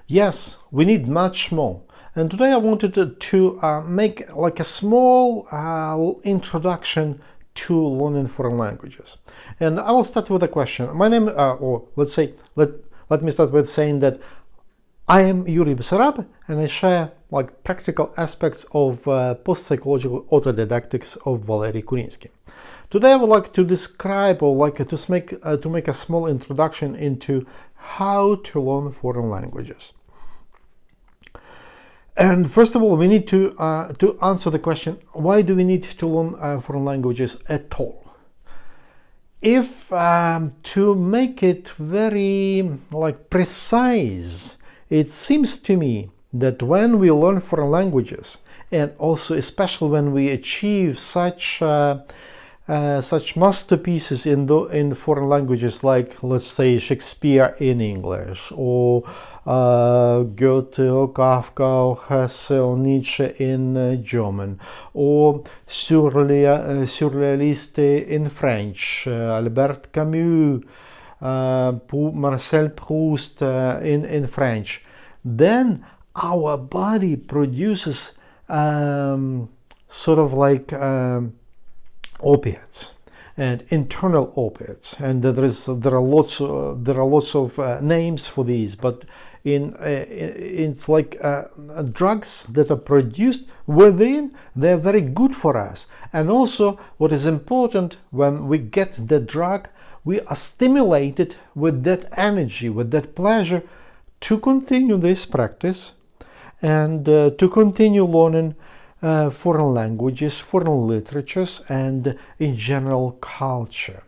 Yes, we need much more. And today I wanted to make like a small introduction to learning foreign languages. And I will start with a question. My name, or let's say, let me start with saying that I am Yuri Besarab, and I share like practical aspects of post-psychological autodidactics of Valery Kurinsky. Today I would like to describe or like to make a small introduction into how to learn foreign languages. And first of all, we need to answer the question: why do we need to learn foreign languages at all? If to make it very like precise, it seems to me that when we learn foreign languages, and also especially when we achieve such masterpieces in foreign languages, like let's say Shakespeare in English, or Goethe or Kafka or Hesse or Nietzsche in German, or Surrealiste in French, Albert Camus, Marcel Proust in French, then our body produces sort of like opiates and internal opiates, and there are lots of names for these, but it's like drugs that are produced within. They're very good for us. And also what is important, when we get the drug, we are stimulated with that energy, with that pleasure to continue this practice and to continue learning foreign languages, foreign literatures, and in general culture.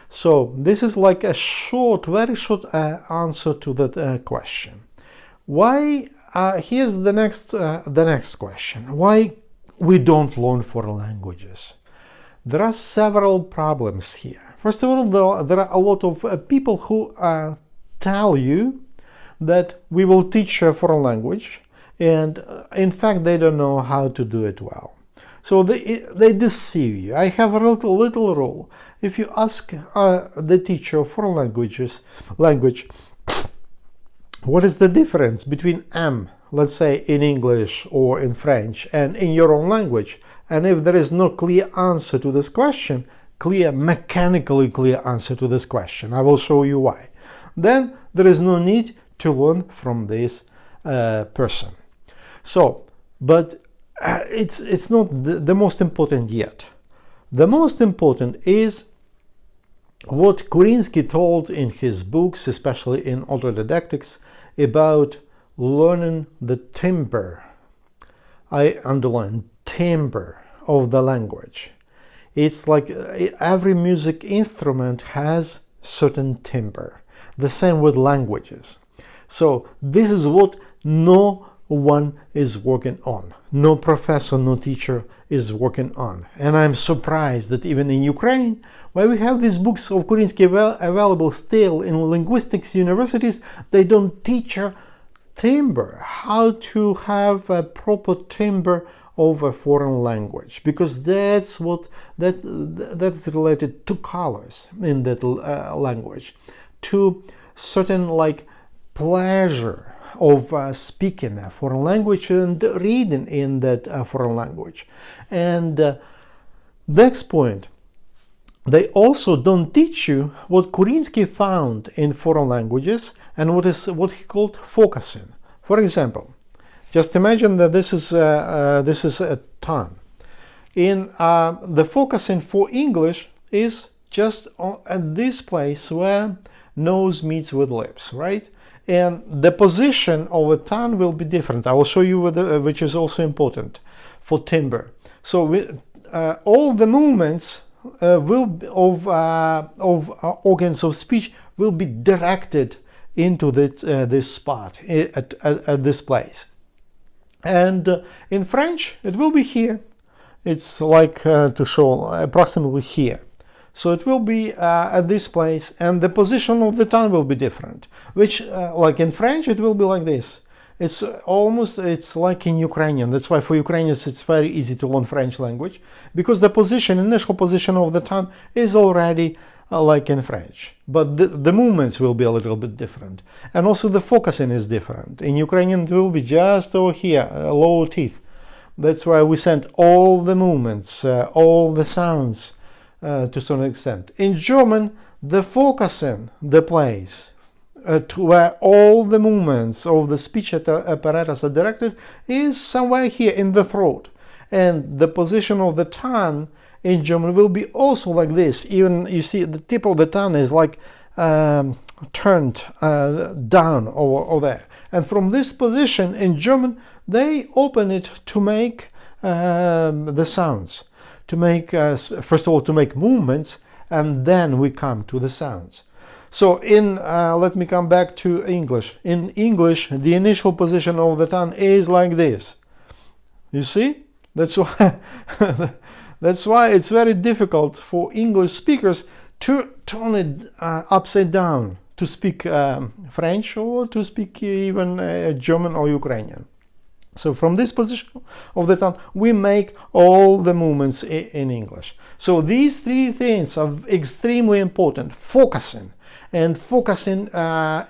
So this is like a very short answer to that question. Why? Here's the next question: why we don't learn foreign languages? There are several problems here. First of all, there are a lot of people who tell you that we will teach a foreign language, and in fact they don't know how to do it well. So they deceive you. I have a little rule. If you ask the teacher of foreign language, what is the difference between M, let's say in English or in French, and in your own language? And if there is no clear answer to this question, mechanically clear answer to this question, I will show you why. Then there is no need to learn from this person. So, but it's not the most important yet. The most important is what Kurinsky told in his books, especially in autodidactics, about learning the timbre. I underline timbre of the language. It's like every music instrument has certain timbre. The same with languages. So this is what no one is working on. No professor, no teacher is working on. And I'm surprised that even in Ukraine, where we have these books of Kurinsky available still in linguistics universities, they don't teach timbre, how to have a proper timbre of a foreign language, because that's related to colors in that language, to certain like pleasure of speaking a foreign language and reading in that foreign language. And next point, they also don't teach you what Kurinsky found in foreign languages and what he called focusing. For example, just imagine that this is a tongue. In the focusing for English is just at this place where nose meets with lips, right? And the position of the tongue will be different. I will show you which is also important for timbre. So all the movements of organs of speech will be directed into this spot at this place. And in French, it will be here. It's like to show approximately here. So it will be at this place, and the position of the tongue will be different. Which, like in French, it will be like this. It's like in Ukrainian. That's why for Ukrainians it's very easy to learn French language, because the initial position of the tongue is already like in French, but the movements will be a little bit different, and also the focusing is different. In Ukrainian it will be just over here, lower teeth. That's why we send all the movements, all the sounds to some extent. In German, the focusing, the place to where all the movements of the speech apparatus are directed is somewhere here in the throat, and the position of the tongue in German will be also like this. Even you see the tip of the tongue is like turned down over there, and from this position in German they open it to make the sounds, to make first of all to make movements, and then we come to the sounds. So in let me come back to English. In English, the initial position of the tongue is like this. You see? That's why that's why it's very difficult for English speakers to turn it upside down, to speak French or to speak even German or Ukrainian. So from this position of the tongue, we make all the movements in English. So these three things are extremely important. Focusing. And focusing,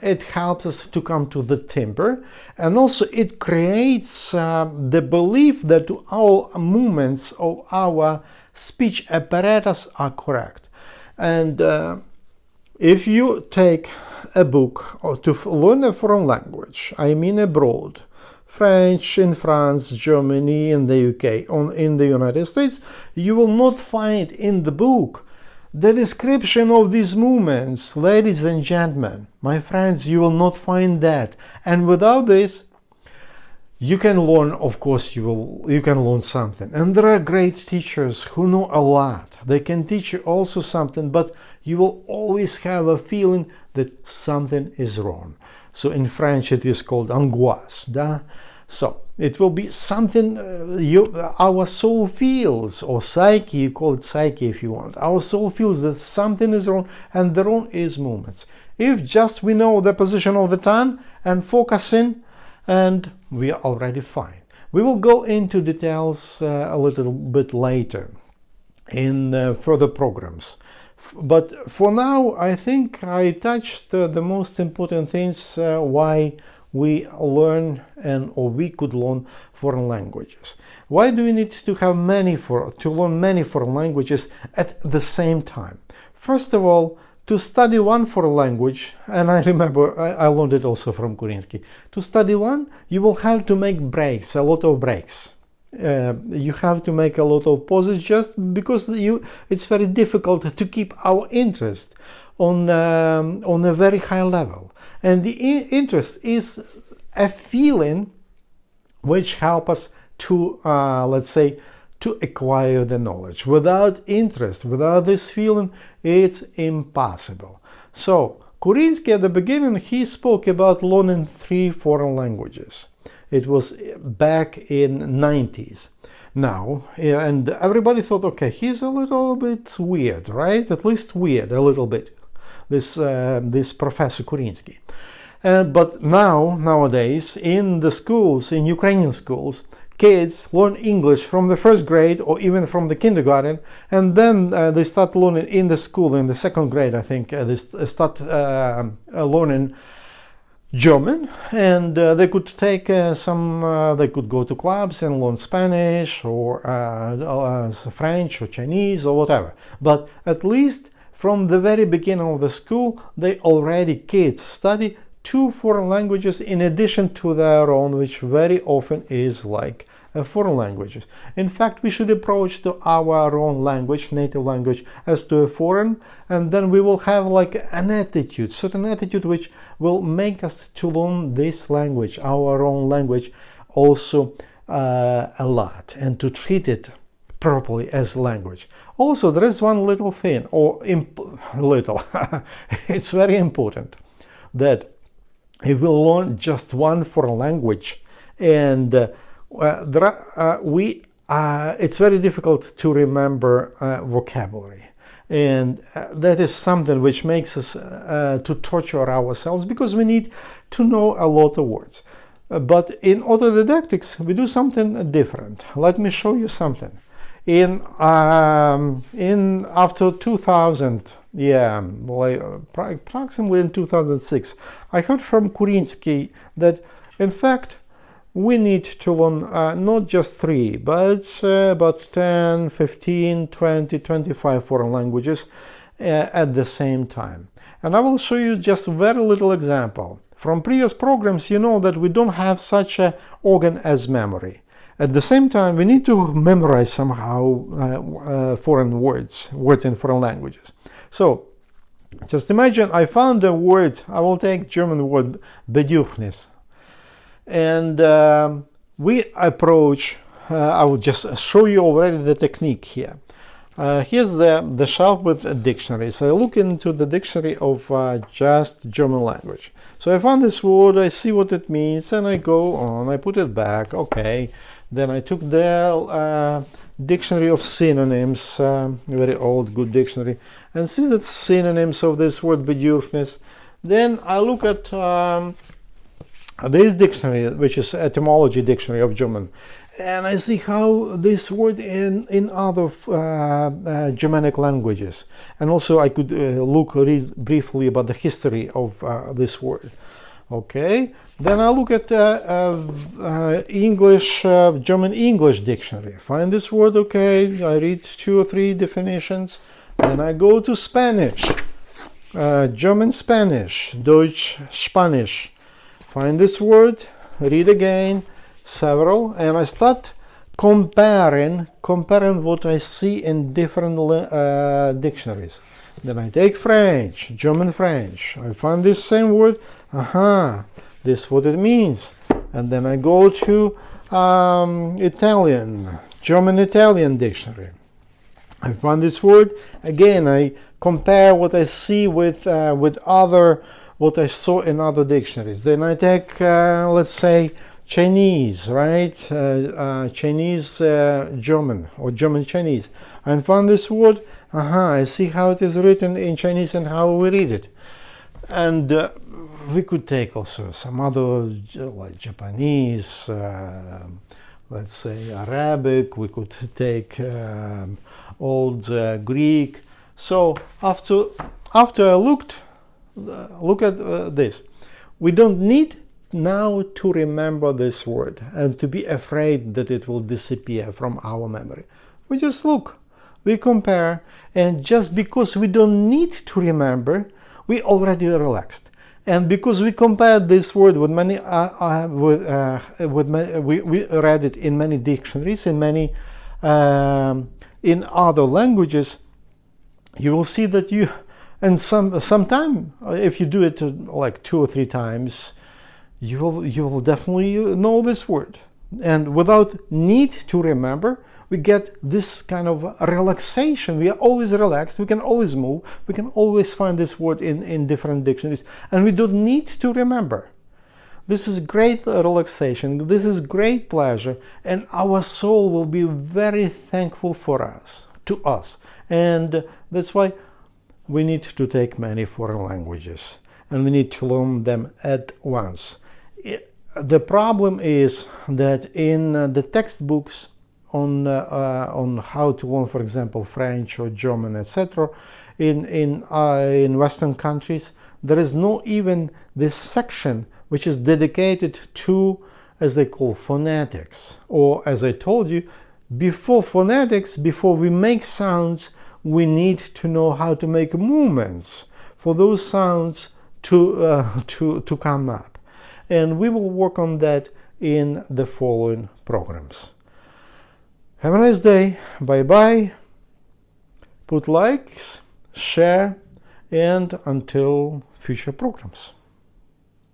it helps us to come to the timbre, and also it creates the belief that all movements of our speech apparatus are correct. And if you take a book or to learn a foreign language, I mean abroad, French in France, Germany, in the UK, in the United States, you will not find in the book the description of these movements. Ladies and gentlemen, my friends, you will not find that. And without this, you can learn, of course, you can learn something. And there are great teachers who know a lot. They can teach you also something, but you will always have a feeling that something is wrong. So in French it is called angoisse. Da? So it will be something our soul feels, or psyche, you call it psyche if you want. Our soul feels that something is wrong, and the wrong is movements. If just we know the position of the tongue and focusing, and we are already fine. We will go into details a little bit later in further programs. But for now, I think I touched the most important things why we learn or we could learn foreign languages. Why do we need to have to learn many foreign languages at the same time? First of all, to study one foreign language, and I remember I learned it also from Kurinsky, to study one, you will have to make breaks, a lot of breaks. You have to make a lot of pauses just because it's very difficult to keep our interest on a very high level. And the interest is a feeling which helps us to, let's say, to acquire the knowledge. Without interest, without this feeling, it's impossible. So, Kurinsky at the beginning, he spoke about learning 3 foreign languages. It was back in 90s. Now, and everybody thought, okay, he's a little bit weird, right? At least weird, a little bit. This Professor Kurinsky. But nowadays, in the schools, in Ukrainian schools, kids learn English from the first grade or even from the kindergarten, and then they start learning in the school, in the second grade, I think, they start learning German, and they could take they could go to clubs and learn Spanish or French or Chinese or whatever. But at least from the very beginning of the school, kids study 2 foreign languages in addition to their own, which very often is like foreign languages. In fact, we should approach to our own language, native language, as to a foreign, and then we will have like an attitude, certain attitude which will make us to learn this language, our own language, also a lot, and to treat it properly as language. Also, there is one little thing, or little, it's very important, that if we learn just one foreign language, and it's very difficult to remember vocabulary, and that is something which makes us to torture ourselves, because we need to know a lot of words. But in autodidactics, we do something different. Let me show you something. After 2000, Yeah, like approximately in 2006, I heard from Kurinsky that, in fact, we need to learn not just 3, but about 10, 15, 20, 25 foreign languages at the same time. And I will show you just a very little example. From previous programs, you know that we don't have such an organ as memory. At the same time, we need to memorize somehow foreign words in foreign languages. So, just imagine I found a word. I will take German word Bedürfnis. And we approach, I will just show you already the technique here. Here's the shelf with dictionaries. I look into the dictionary of just German language. So I found this word, I see what it means, and I go on, I put it back, okay. Then I took the dictionary of synonyms, very old, good dictionary, and see the synonyms of this word Bedürfnis. Then I look at this dictionary, which is etymology dictionary of German, and I see how this word in other Germanic languages. And also I could read briefly about the history of this word. Okay, then I look at German English dictionary. Find this word, okay, I read 2 or 3 definitions. Then I go to Spanish, German Spanish, Deutsch Spanish. Find this word, read again, several, and I start comparing what I see in different dictionaries. Then I take French, German French. I find this same word, this is what it means. And then I go to Italian, German Italian dictionary. I find this word, again I compare what I see with what I saw in other dictionaries. Then I take, let's say, Chinese, right? Chinese German, or German Chinese. I find this word, I see how it is written in Chinese and how we read it. And we could take also some other, like Japanese, let's say Arabic, we could take old Greek. So after I look at this, we don't need now to remember this word and to be afraid that it will disappear from our memory. We just look, we compare, and just because we don't need to remember, we already relaxed. And because we compared this word with many, we read it in many dictionaries, in many in other languages, you will see that you, and sometime if you do it like 2 or 3 times, you will definitely know this word. And without need to remember, we get this kind of relaxation. We are always relaxed, we can always move, we can always find this word in different dictionaries, and we don't need to remember. This is great relaxation, this is great pleasure, and our soul will be very thankful to us. And that's why we need to take many foreign languages, and we need to learn them at once. The problem is that in the textbooks on how to learn, for example, French or German, etc., in Western countries, there is no even this section which is dedicated to, as they call, phonetics. Or, as I told you, before phonetics, before we make sounds, we need to know how to make movements for those sounds to come up. And we will work on that in the following programs. Have a nice day. Bye-bye. Put likes, share, and until future programs.